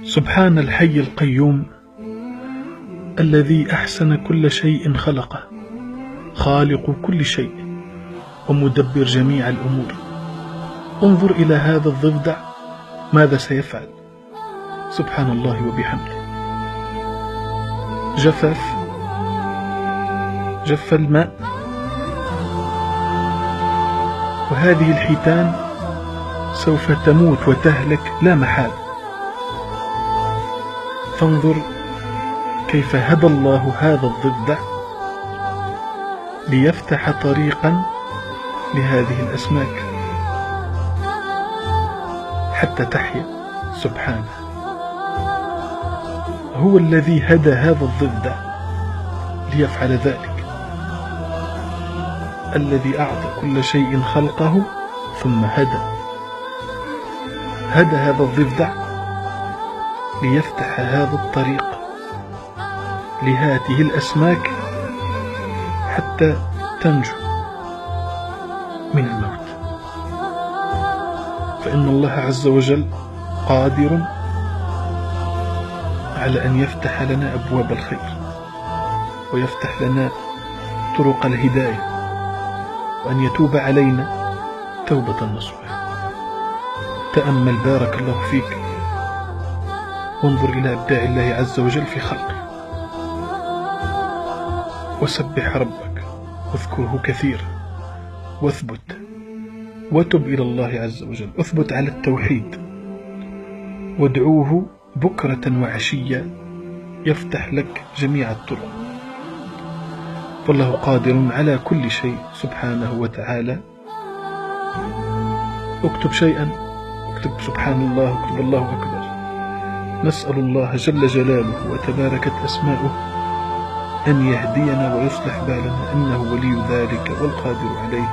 سبحان الحي القيوم الذي أحسن كل شيء خلقه، خالق كل شيء ومدبر جميع الأمور. انظر إلى هذا الضفدع ماذا سيفعل. سبحان الله وبحمده. جف الماء، وهذه الحيتان سوف تموت وتهلك لا محال. فانظر كيف هدى الله هذا الضفدع ليفتح طريقا لهذه الأسماك حتى تحيا. سبحانه، هو الذي هدى هذا الضفدع ليفعل ذلك، الذي أعطى كل شيء خلقه ثم هدى هذا الضفدع ليفتح هذا الطريق لهذه الأسماك حتى تنجو من الموت. فإن الله عز وجل قادر على أن يفتح لنا أبواب الخير ويفتح لنا طرق الهداية، وأن يتوب علينا توبة نصوحة. تأمل بارك الله فيك، وانظر إلى إبداع الله عز وجل في خلقه، وسبح ربك واذكره كثيرا، واثبت وتب إلى الله عز وجل. اثبت على التوحيد وادعوه بكرة وعشية يفتح لك جميع الطرق، فالله قادر على كل شيء سبحانه وتعالى. اكتب شيئا، اكتب سبحان الله، اكتب الله أكبر. نسأل الله جل جلاله وتباركت أسماؤه أن يهدينا ويصلح بالنا، إنه ولي ذلك والقادر عليه.